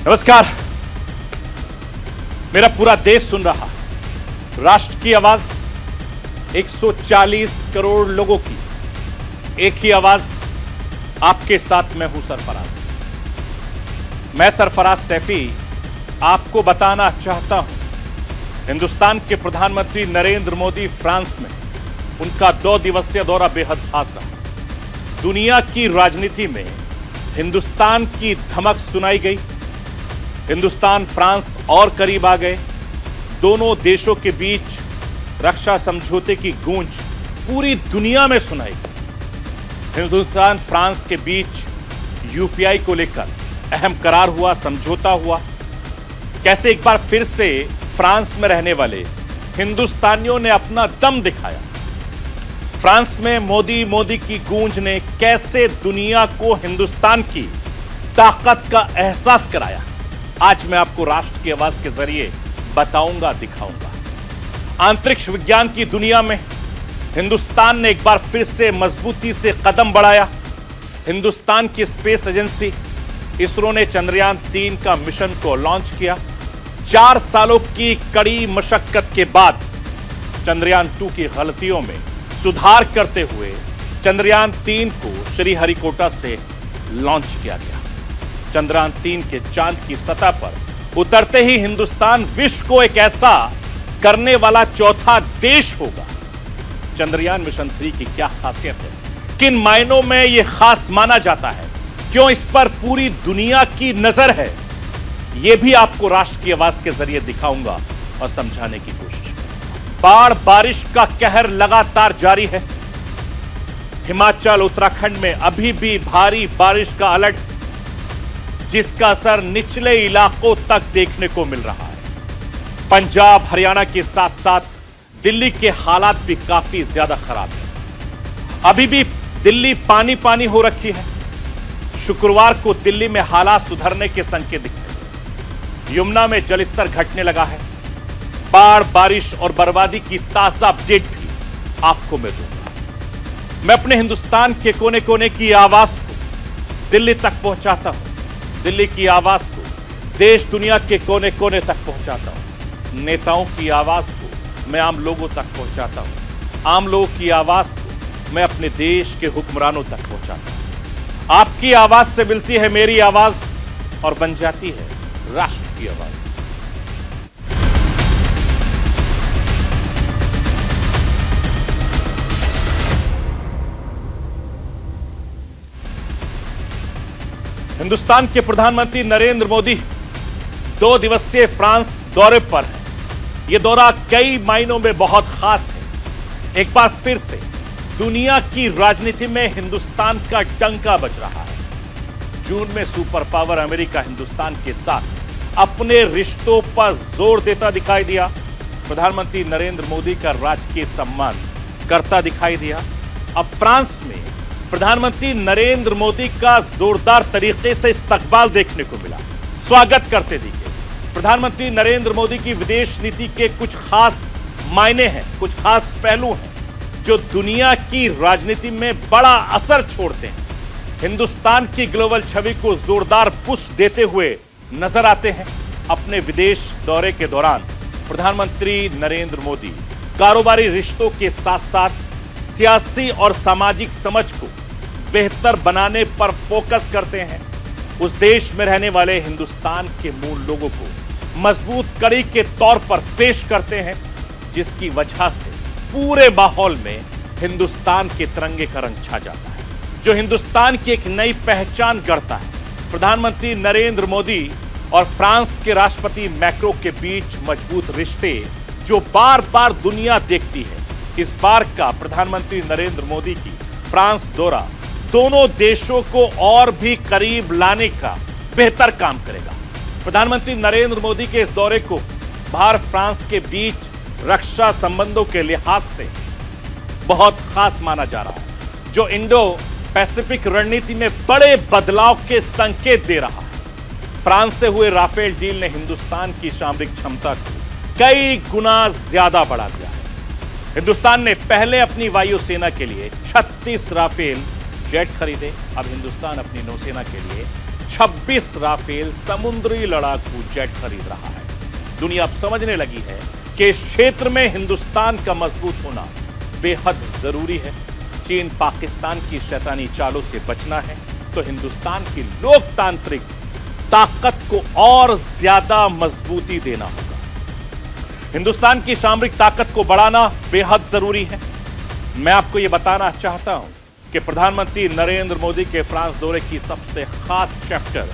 नमस्कार। मेरा पूरा देश सुन रहा है। राष्ट्र की आवाज 140 करोड़ लोगों की एक ही आवाज। आपके साथ मैं हूं सरफराज। मैं सरफराज सैफी आपको बताना चाहता हूं, हिंदुस्तान के प्रधानमंत्री नरेंद्र मोदी फ्रांस में उनका 2 दिवसीय दौरा बेहद खास रहा। दुनिया की राजनीति में हिंदुस्तान की धमक सुनाई गई। हिंदुस्तान फ्रांस और करीब आ गए। दोनों देशों के बीच रक्षा समझौते की गूंज पूरी दुनिया में सुनाई गई। हिंदुस्तान फ्रांस के बीच यूपीआई को लेकर अहम करार हुआ, समझौता हुआ। कैसे एक बार फिर से फ्रांस में रहने वाले हिंदुस्तानियों ने अपना दम दिखाया। फ्रांस में मोदी मोदी की गूंज ने कैसे दुनिया को हिंदुस्तान की ताकत का एहसास कराया, आज मैं आपको राष्ट्र की आवाज के जरिए बताऊंगा, दिखाऊंगा। अंतरिक्ष विज्ञान की दुनिया में हिंदुस्तान ने एक बार फिर से मजबूती से कदम बढ़ाया। हिंदुस्तान की स्पेस एजेंसी इसरो ने चंद्रयान 3 का मिशन को लॉन्च किया। 4 सालों की कड़ी मशक्कत के बाद चंद्रयान 2 की गलतियों में सुधार करते हुए चंद्रयान 3 को श्रीहरिकोटा से लॉन्च किया गया। चंद्रयान 3 के चांद की सतह पर उतरते ही हिंदुस्तान विश्व को एक ऐसा करने वाला चौथा देश होगा। चंद्रयान मिशन 3 की क्या खासियत है, किन मायनों में यह खास माना जाता है, क्यों इस पर पूरी दुनिया की नजर है, यह भी आपको राष्ट्र की आवाज के जरिए दिखाऊंगा और समझाने की कोशिश। बाढ़ बारिश का कहर लगातार जारी है। हिमाचल उत्तराखंड में अभी भी भारी बारिश का अलर्ट, जिसका असर निचले इलाकों तक देखने को मिल रहा है। पंजाब हरियाणा के साथ साथ दिल्ली के हालात भी काफी ज्यादा खराब है। अभी भी दिल्ली पानी पानी हो रखी है। शुक्रवार को दिल्ली में हालात सुधरने के संकेत दिख रहे हैं। यमुना में जलस्तर घटने लगा है। बाढ़ बारिश और बर्बादी की ताजा अपडेट भी आपको मैं दूंगा। मैं अपने हिंदुस्तान के कोने कोने की आवाज को दिल्ली तक पहुंचाता हूं। दिल्ली की आवाज को देश दुनिया के कोने कोने तक पहुंचाता हूं। नेताओं की आवाज को मैं आम लोगों तक पहुंचाता हूं। आम लोगों की आवाज को मैं अपने देश के हुक्मरानों तक पहुंचाता हूं। आपकी आवाज से मिलती है मेरी आवाज और बन जाती है राष्ट्र की आवाज। हिंदुस्तान के प्रधानमंत्री नरेंद्र मोदी 2 दिवसीय फ्रांस दौरे पर हैं। यह दौरा कई मायनों में बहुत खास है। एक बार फिर से दुनिया की राजनीति में हिंदुस्तान का डंका बज रहा है। जून में सुपर पावर अमेरिका हिंदुस्तान के साथ अपने रिश्तों पर जोर देता दिखाई दिया। प्रधानमंत्री नरेंद्र मोदी का राजकीय सम्मान करता दिखाई दिया। अब फ्रांस में प्रधानमंत्री नरेंद्र मोदी का जोरदार तरीके से इस्तकबाल देखने को मिला, स्वागत करते दिखे। प्रधानमंत्री नरेंद्र मोदी की विदेश नीति के कुछ खास मायने हैं, कुछ खास पहलू हैं जो दुनिया की राजनीति में बड़ा असर छोड़ते हैं। हिंदुस्तान की ग्लोबल छवि को जोरदार पुश देते हुए नजर आते हैं। अपने विदेश दौरे के दौरान प्रधानमंत्री नरेंद्र मोदी कारोबारी रिश्तों के साथ साथ सियासी और सामाजिक समझ को बेहतर बनाने पर फोकस करते हैं। उस देश में रहने वाले हिंदुस्तान के मूल लोगों को मजबूत कड़ी के तौर पर पेश करते हैं, जिसकी वजह से पूरे माहौल में हिंदुस्तान के तिरंगे का रंग छा जाता है, जो हिंदुस्तान की एक नई पहचान गढ़ता है। प्रधानमंत्री नरेंद्र मोदी और फ्रांस के राष्ट्रपति मैक्रो के बीच मजबूत रिश्ते जो बार बार दुनिया देखती है। इस बार का प्रधानमंत्री नरेंद्र मोदी की फ्रांस दौरा दोनों देशों को और भी करीब लाने का बेहतर काम करेगा। प्रधानमंत्री नरेंद्र मोदी के इस दौरे को भारत फ्रांस के बीच रक्षा संबंधों के लिहाज से बहुत खास माना जा रहा है, जो इंडो पैसिफिक रणनीति में बड़े बदलाव के संकेत दे रहा है। फ्रांस से हुए राफेल डील ने हिंदुस्तान की सामरिक क्षमता को कई गुना ज्यादा बढ़ा दिया है। हिंदुस्तान ने पहले अपनी वायुसेना के लिए 36 राफेल जेट खरीदे। अब हिंदुस्तान अपनी नौसेना के लिए 26 राफेल समुद्री लड़ाकू जेट खरीद रहा है। दुनिया अब समझने लगी है कि इस क्षेत्र में हिंदुस्तान का मजबूत होना बेहद जरूरी है। चीन पाकिस्तान की शैतानी चालों से बचना है तो हिंदुस्तान की लोकतांत्रिक ताकत को और ज्यादा मजबूती देना होगा। हिंदुस्तान की सामरिक ताकत को बढ़ाना बेहद जरूरी है। मैं आपको यह बताना चाहता हूं कि प्रधानमंत्री नरेंद्र मोदी के फ्रांस दौरे की सबसे खास चैप्टर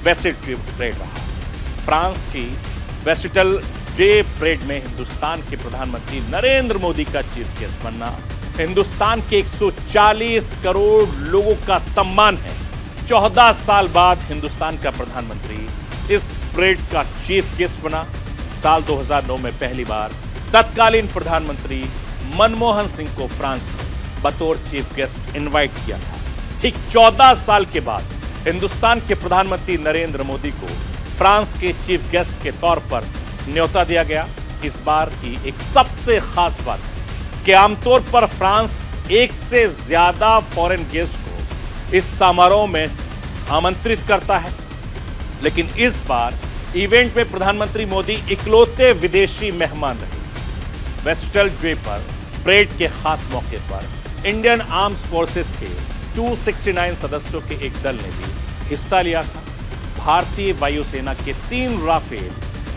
वेसिटल परेड रहा। फ्रांस की वेसिटल डे परेड में हिंदुस्तान के प्रधानमंत्री नरेंद्र मोदी का चीफ गेस्ट बनना हिंदुस्तान के 140 करोड़ लोगों का सम्मान है। 14 साल बाद हिंदुस्तान का प्रधानमंत्री इस परेड का चीफ गेस्ट बना। साल 2009 में पहली बार तत्कालीन प्रधानमंत्री मनमोहन सिंह को फ्रांस ने बतौर चीफ गेस्ट इनवाइट किया था। ठीक 14 साल के बाद हिंदुस्तान के प्रधानमंत्री नरेंद्र मोदी को फ्रांस के चीफ गेस्ट के तौर पर न्योता दिया गया। इस बार की एक सबसे खास बात है कि आमतौर पर फ्रांस एक से ज्यादा फॉरेन गेस्ट को इस समारोह में आमंत्रित करता है, लेकिन इस बार इवेंट में प्रधानमंत्री मोदी इकलौते विदेशी मेहमान रहे। वेस्टल डे पर परेड के खास मौके पर इंडियन आर्म्स फोर्सेस के 269 सदस्यों के एक दल ने भी हिस्सा लिया था। भारतीय वायुसेना के 3 राफेल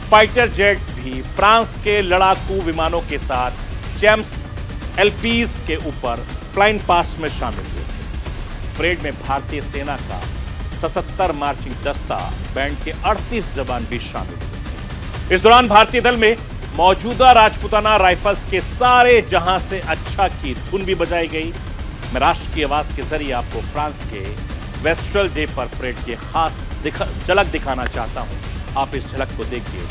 फाइटर जेट भी फ्रांस के लड़ाकू विमानों के साथ चैम्प्स एलपीज के ऊपर फ्लाइंग पास्ट में शामिल हुए थे। परेड में भारतीय सेना का 77 मार्चिंग दस्ता बैंड के 38 जवान भी शामिल हुए थे। इस दौरान भारतीय दल में मौजूदा राजपूताना राइफल्स के सारे जहां से अच्छा की धुन भी बजाई गई। मैं राष्ट्र की आवाज के जरिए आपको फ्रांस के वेस्टल डे पर परेड की खास झलक दिखाना चाहता हूं। आप इस झलक को देखिए।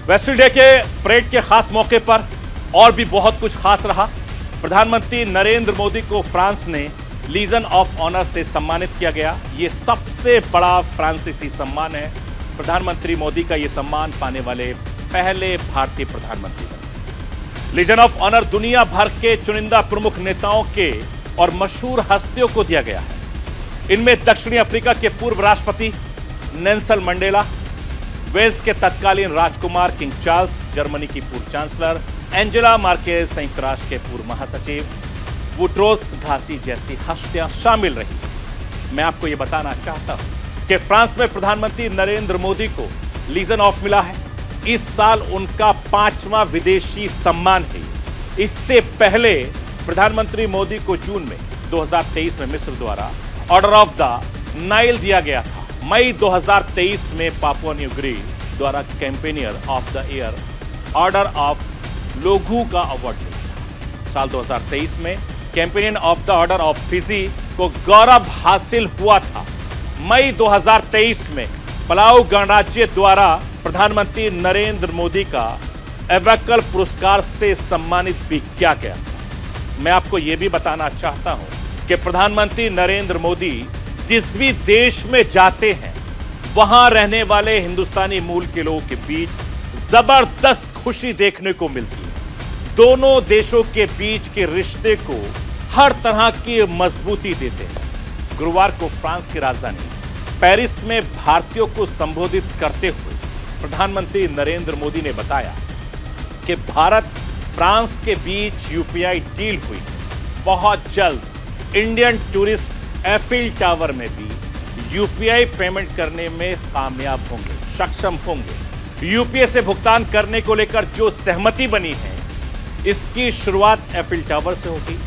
वेस्टल डे के परेड के खास मौके पर और भी बहुत कुछ खास रहा। प्रधानमंत्री नरेंद्र मोदी को फ्रांस ने लीजन ऑफ ऑनर से सम्मानित किया गया। यह सबसे बड़ा फ्रांसीसी सम्मान है। प्रधानमंत्री मोदी का यह सम्मान पाने वाले पहले भारतीय प्रधानमंत्री बने। लीजन ऑफ ऑनर दुनिया भर के चुनिंदा प्रमुख नेताओं के और मशहूर हस्तियों को दिया गया है। इनमें दक्षिणी अफ्रीका के पूर्व राष्ट्रपति नेल्सन मंडेला, वेल्स के तत्कालीन राजकुमार किंग चार्ल्स, जर्मनी की पूर्व चांसलर एंजेला मार्केल, संयुक्त राष्ट्र के पूर्व महासचिव बुट्रोस घासी जैसी हस्तियां शामिल रही। मैं आपको यह बताना चाहता हूं कि फ्रांस में प्रधानमंत्री नरेंद्र मोदी को लीजन ऑफ मिला है। इस साल उनका 5वां विदेशी सम्मान है। इससे पहले प्रधानमंत्री मोदी को जून में 2023 में मिस्र द्वारा ऑर्डर ऑफ द नाइल दिया गया था। मई 2023 में पापुआ न्यू गिनी द्वारा campaigner of the year order of Logohu का अवार्ड मिला। साल 2023 में campaigner of the order of Fiji को गौरव हासिल हुआ था। मई 2023 में पलाऊ गणराज्य द्वारा प्रधानमंत्री नरेंद्र मोदी का एवरकल पुरस्कार से सम्मानित भी किया गया। मैं आपको यह भी बताना चाहता हूं कि प्रधानमंत्री नरेंद्र मोदी जिस भी देश में जाते हैं वहां रहने वाले हिंदुस्तानी मूल के लोगों के बीच जबरदस्त खुशी देखने को मिलती है। दोनों देशों के बीच के रिश्ते को हर तरह की मजबूती देते हैं। गुरुवार को फ्रांस की राजधानी पेरिस में भारतीयों को संबोधित करते हुए प्रधानमंत्री नरेंद्र मोदी ने बताया कि भारत फ्रांस के बीच यूपीआई डील हुई है। बहुत जल्द इंडियन टूरिस्ट एफिल टावर में भी यूपीआई पेमेंट करने में कामयाब होंगे, सक्षम होंगे। यूपीआई से भुगतान करने को लेकर जो सहमति बनी है, इसकी शुरुआत एफिल टावर से होगी।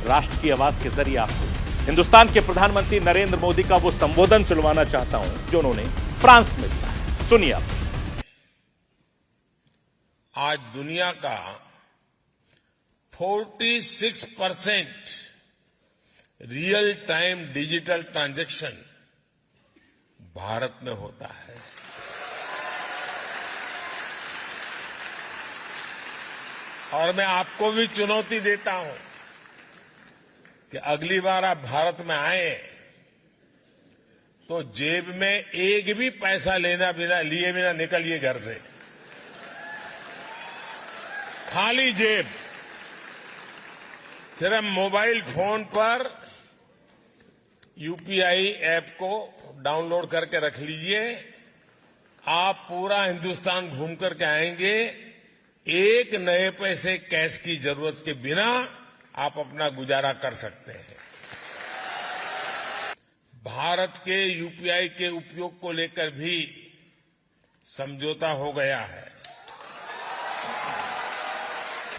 राष्ट्र की आवाज के जरिए आपको हिंदुस्तान के प्रधानमंत्री नरेंद्र मोदी का वो संबोधन चलवाना चाहता हूं जो उन्होंने फ्रांस में दिया है। सुनिए आप। आज दुनिया का 46% real time digital transaction Bharat में होता है। और मैं आपको भी चुनौती देता हूं कि अगली बार आप भारत में आए तो जेब में एक भी पैसा लिए बिना निकलिए घर से। खाली जेब, सिर्फ मोबाइल फोन पर यूपीआई ऐप को डाउनलोड करके रख लीजिए। आप पूरा हिंदुस्तान घूम करके आएंगे, एक नए पैसे कैश की जरूरत के बिना आप अपना गुजारा कर सकते हैं। भारत के यूपीआई के उपयोग को लेकर भी समझौता हो गया है।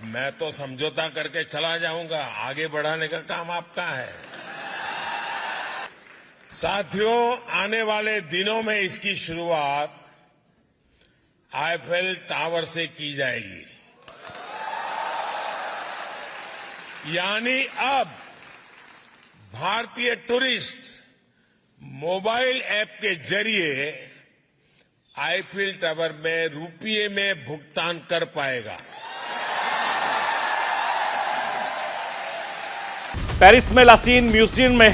मैं तो समझौता करके चला जाऊंगा, आगे बढ़ाने का काम आपका है। साथियों, आने वाले दिनों में इसकी शुरुआत आईफेल टावर से की जाएगी। यानी अब भारतीय टूरिस्ट मोबाइल ऐप के जरिए आईफेल टावर में रुपये में भुगतान कर पाएगा। पेरिस में लासीन म्यूजियम में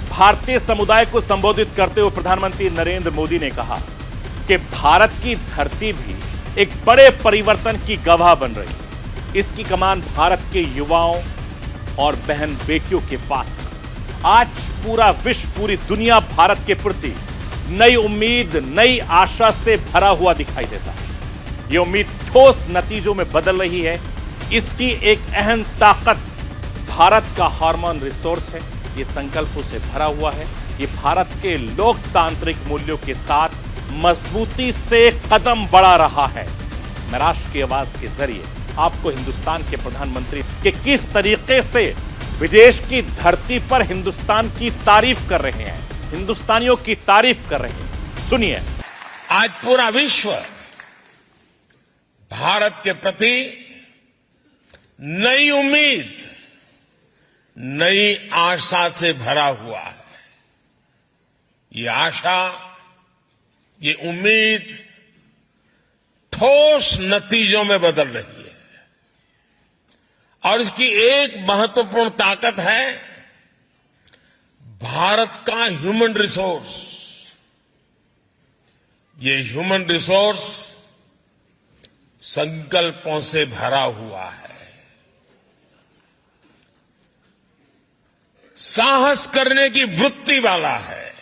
भारतीय समुदाय को संबोधित करते हुए प्रधानमंत्री नरेंद्र मोदी ने कहा कि भारत की धरती भी एक बड़े परिवर्तन की गवाह बन रही है। इसकी कमान भारत के युवाओं और बहन बेटियों के पास है। आज पूरा विश्व, पूरी दुनिया भारत के प्रति नई उम्मीद, नई आशा से भरा हुआ दिखाई देता है। ये उम्मीद ठोस नतीजों में बदल रही है। इसकी एक अहम ताकत भारत का हार्मोन रिसोर्स है। ये संकल्पों से भरा हुआ है। ये भारत के लोकतांत्रिक मूल्यों के साथ मजबूती से कदम बढ़ा रहा है। मैं राष्ट्र की आवाज के जरिए आपको हिंदुस्तान के प्रधानमंत्री के किस तरीके से विदेश की धरती पर हिंदुस्तान की तारीफ कर रहे हैं, हिंदुस्तानियों की तारीफ कर रहे हैं, सुनिए। आज पूरा विश्व भारत के प्रति नई उम्मीद, नई आशा से भरा हुआ है। ये आशा, ये उम्मीद ठोस नतीजों में बदल रही है। और इसकी एक महत्वपूर्ण ताकत है भारत का ह्यूमन रिसोर्स। ये ह्यूमन रिसोर्स संकल्पों से भरा हुआ है, साहस करने की वृत्ति वाला है।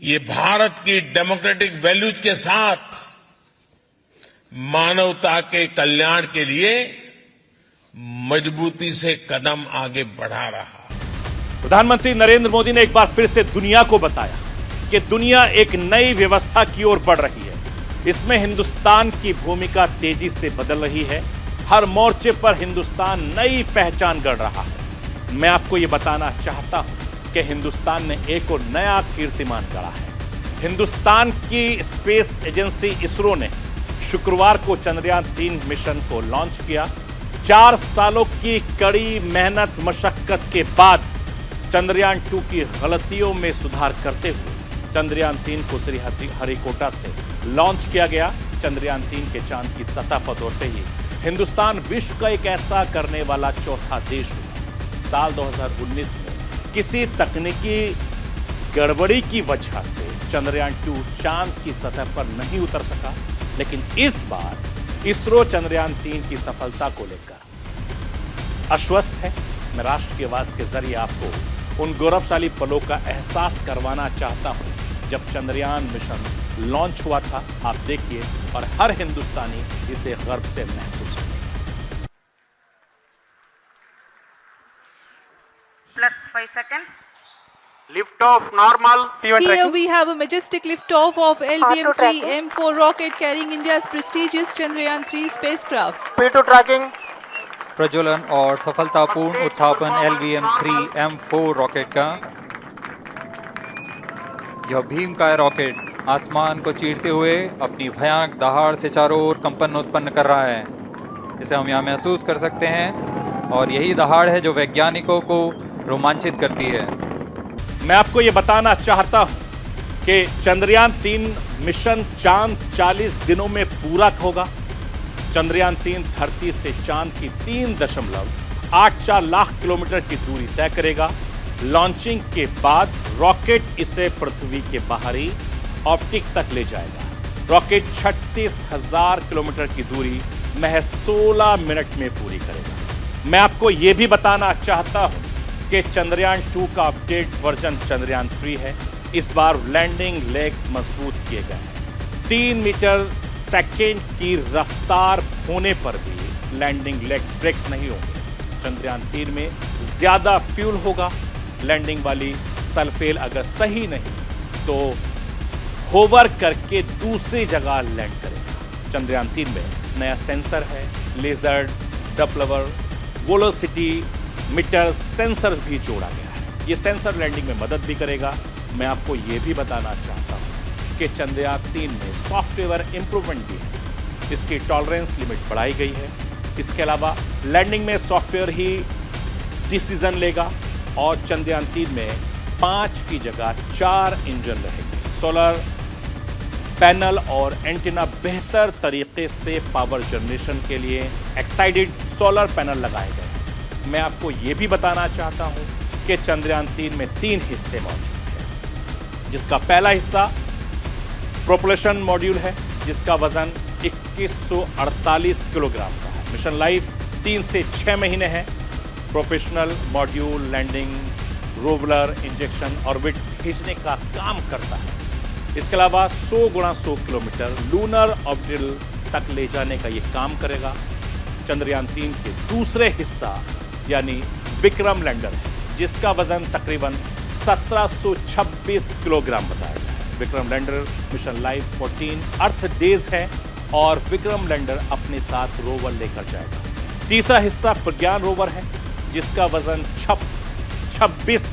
ये भारत की डेमोक्रेटिक वैल्यूज के साथ मानवता के कल्याण के लिए मजबूती से कदम आगे बढ़ा रहा है। प्रधानमंत्री नरेंद्र मोदी ने एक बार फिर से दुनिया को बताया कि दुनिया एक नई व्यवस्था की ओर बढ़ रही है। इसमें हिंदुस्तान की भूमिका तेजी से बदल रही है। हर मोर्चे पर हिंदुस्तान नई पहचान गढ़ रहा है। मैं आपको यह बताना चाहता हूं कि हिंदुस्तान ने एक और नया कीर्तिमान गढ़ा है। हिंदुस्तान की स्पेस एजेंसी इसरो ने शुक्रवार को चंद्रयान 3 मिशन को लॉन्च किया। 4 सालों की कड़ी मेहनत मशक्कत के बाद चंद्रयान 2 की गलतियों में सुधार करते हुए चंद्रयान 3 को श्रीहरिकोटा से लॉन्च किया गया। चंद्रयान 3 के चांद की सतह पर उतरते ही हिंदुस्तान विश्व का एक ऐसा करने वाला चौथा देश हुआ। साल 2019 में किसी तकनीकी गड़बड़ी की वजह से चंद्रयान 2 चांद की सतह पर नहीं उतर सका, लेकिन इस बार इसरो चंद्रयान 3 की सफलता को लेकर आश्वस्त है। मैं राष्ट्र की आवाज के जरिए आपको उन गौरवशाली पलों का एहसास करवाना चाहता हूं जब चंद्रयान मिशन लॉन्च हुआ था। आप देखिए और हर हिंदुस्तानी इसे गर्व से महसूस करे। +5 seconds. Lift off normal. Here we have a majestic liftoff of LBM-3 M4 rocket carrying India's prestigious Chandrayaan 3 spacecraft. P2 tracking. प्रज्वलन और सफलतापूर्ण उत्थापन LBM-3 M4 रॉकेट का। यह भीमकाय रॉकेट आसमान को चीरते हुए अपनी भयानक दहाड़ से चारों ओर कंपन उत्पन्न कर रहा है। इसे हम यहाँ महसूस कर सकते हैं और यही दहाड़ है जो वैज्ञानिकों को रोमांचित करती है। मैं आपको यह बताना चाहता हूं कि चंद्रयान 3 मिशन चांद 40 दिनों में पूरा होगा। चंद्रयान 3 धरती से चांद की 3.84 लाख किलोमीटर की दूरी तय करेगा। लॉन्चिंग के बाद रॉकेट इसे पृथ्वी के बाहरी ऑप्टिक तक ले जाएगा। रॉकेट 36,000 किलोमीटर की दूरी महज 16 मिनट में पूरी करेगा। मैं आपको यह भी बताना चाहता हूं कि चंद्रयान 2 का अपडेट वर्जन चंद्रयान 3 है। इस बार लैंडिंग लेग्स मजबूत किए गए हैं। 3 मीटर सेकेंड की रफ्तार होने पर भी लैंडिंग लेग्स ब्रेक्स नहीं होंगे। चंद्रयान 3 में ज्यादा फ्यूल होगा। लैंडिंग वाली सल्फेल अगर सही नहीं तो होवर करके दूसरी जगह लैंड करेगा। चंद्रयान 3 में नया सेंसर है। लेजर, डपलवर, वेलोसिटी मीटर सेंसर भी जोड़ा गया है। यह सेंसर लैंडिंग में मदद भी करेगा। मैं आपको यह भी बताना चाहता हूं कि चंद्रयान 3 में सॉफ्टवेयर इंप्रूवमेंट भी है। इसकी टॉलरेंस लिमिट बढ़ाई गई है। इसके अलावा लैंडिंग में सॉफ्टवेयर ही डिसीजन लेगा और चंद्रयान 3 में 5 की जगह 4 इंजन रहेंगे। सोलर पैनल और एंटीना बेहतर तरीके से पावर जनरेशन के लिए एक्साइटेड सोलर पैनल लगाए गए हैं। मैं आपको यह भी बताना चाहता हूं कि चंद्रयान 3 में 3 हिस्से मौजूद हैं, जिसका पहला हिस्सा प्रोपल्शन मॉड्यूल है, जिसका वजन 2148 किलोग्राम का है। मिशन लाइफ 3 से 6 महीने है। Proportional module landing, रोवलर, injection, orbit भेजने का काम करता है। इसके अलावा 100 गुणा 100 किलोमीटर लूनर ऑर्बिट तक ले जाने का यह काम करेगा। चंद्रयान 3 के दूसरे हिस्सा यानी विक्रम लैंडर है, जिसका वजन तकरीबन 1726 किलोग्राम बताया गया है। विक्रम लैंडर मिशन लाइफ 14 अर्थ डेज है और विक्रम लैंडर अपने साथ रोवर लेकर जाएगा। तीसरा हिस्सा प्रज्ञान रोवर है, जिसका वजन 26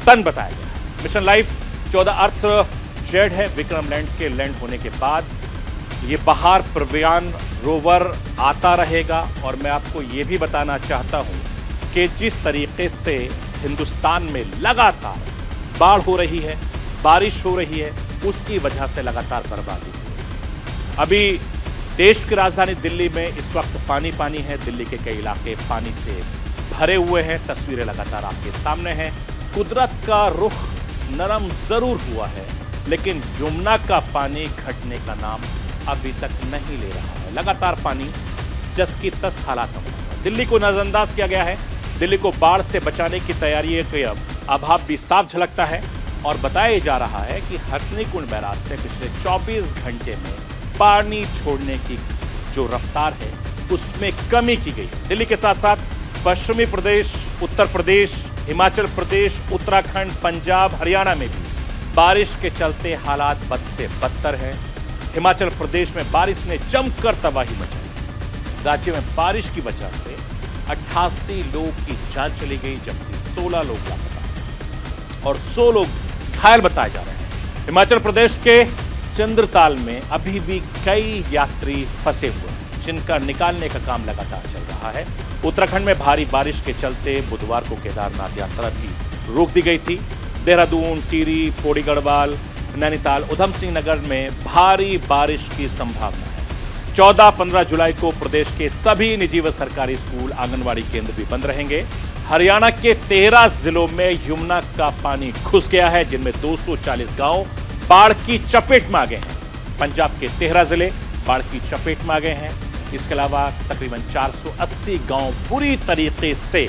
टन बताया गया है। मिशन लाइफ 14 अर्थ जेड है। विक्रम लैंड के लैंड होने के बाद ये बाहर प्रज्ञान रोवर आता रहेगा। और मैं आपको ये भी बताना चाहता हूं कि जिस तरीके से हिंदुस्तान में लगातार बाढ़ हो रही है, बारिश हो रही है, उसकी वजह से लगातार बर्बादी हो रही है। अभी देश की राजधानी दिल्ली में इस वक्त पानी पानी है। दिल्ली के कई इलाके पानी से भरे हुए हैं। तस्वीरें लगातार आपके सामने हैं। कुदरत का रुख नरम जरूर हुआ है, लेकिन यमुना का पानी घटने का नाम अभी तक नहीं ले रहा है। लगातार पानी जस की तस हालात में है। दिल्ली को नजरअंदाज किया गया है। दिल्ली को बाढ़ से बचाने की तैयारी के अभाव भी साफ झलकता है और बताया जा रहा है कि हथनीकुंड बैराज से पिछले 24 घंटे में पानी छोड़ने की जो रफ्तार है उसमें कमी की गई है। दिल्ली के साथ साथ पश्चिमी प्रदेश, उत्तर प्रदेश, हिमाचल प्रदेश, उत्तराखंड, पंजाब, हरियाणा में भी बारिश के चलते हालात बद से बदतर है। हिमाचल प्रदेश में बारिश ने जमकर तबाही मचाई। राज्य में बारिश की वजह से 88 लोग की जान चली गई, जबकि 16 लोग लापता और 100 लोग घायल बताए जा रहे हैं। हिमाचल प्रदेश के चंद्रताल में अभी भी कई यात्री फंसे हुए हैं, जिनका निकालने का काम लगातार चल रहा है। उत्तराखंड में भारी बारिश के चलते बुधवार को केदारनाथ यात्रा भी रोक दी गई थी। देहरादून, टिहरी, पौड़ी गढ़वाल, नैनीताल, उधम सिंह नगर में भारी बारिश की संभावना है। 14-15 जुलाई को प्रदेश के सभी निजी व सरकारी स्कूल, आंगनबाड़ी केंद्र भी बंद रहेंगे। हरियाणा के 13 जिलों में यमुना का पानी घुस गया है, जिनमें 240 गांव बाढ़ की चपेट में आ गए हैं। पंजाब के 13 जिले बाढ़ की चपेट में आ गए हैं। इसके अलावा तकरीबन 480 गांव पूरी तरीके से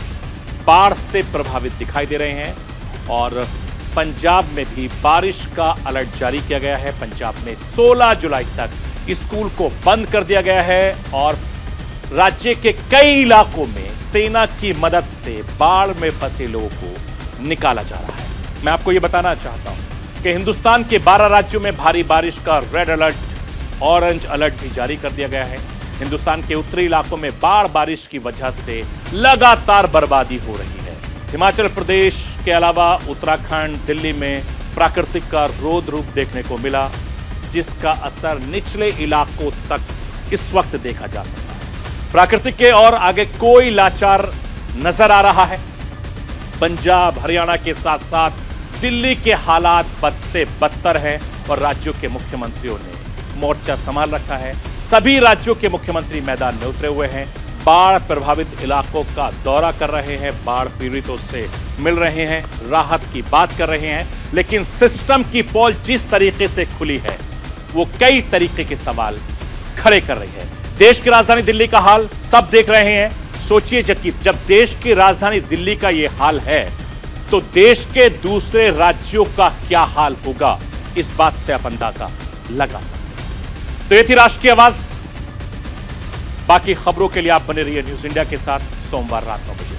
बाढ़ से प्रभावित दिखाई दे रहे हैं और पंजाब में भी बारिश का अलर्ट जारी किया गया है। पंजाब में 16 जुलाई तक स्कूल को बंद कर दिया गया है और राज्य के कई इलाकों में सेना की मदद से बाढ़ में फंसे लोगों को निकाला जा रहा है। मैं आपको यह बताना चाहता हूं कि हिंदुस्तान के 12 राज्यों में भारी बारिश का रेड अलर्ट, ऑरेंज अलर्ट भी जारी कर दिया गया है। हिंदुस्तान के उत्तरी इलाकों में बाढ़ बारिश की वजह से लगातार बर्बादी हो रही है। हिमाचल प्रदेश के अलावा उत्तराखंड, दिल्ली में प्राकृतिक का रौद्र रूप देखने को मिला, जिसका असर निचले इलाकों तक इस वक्त देखा जा सकता है। प्राकृतिक के और आगे कोई लाचार नजर आ रहा है। पंजाब हरियाणा के साथ साथ दिल्ली के हालात बद से बदतर हैं और राज्यों के मुख्यमंत्रियों ने मोर्चा संभाल रखा है। सभी राज्यों के मुख्यमंत्री मैदान में उतरे हुए हैं, बाढ़ प्रभावित इलाकों का दौरा कर रहे हैं, बाढ़ पीड़ितों से मिल रहे हैं, राहत की बात कर रहे हैं। लेकिन सिस्टम की पोल जिस तरीके से खुली है वो कई तरीके के सवाल खड़े कर रही है। देश की राजधानी दिल्ली का हाल सब देख रहे हैं। सोचिए जब देश की राजधानी दिल्ली का यह हाल है तो देश के दूसरे राज्यों का क्या हाल होगा, इस बात से आप अंदाजा लगा सकते हैं। तो ये थी राष्ट्र की आवाज। बाकी खबरों के लिए आप बने रहिए न्यूज इंडिया के साथ सोमवार रात 9 बजे।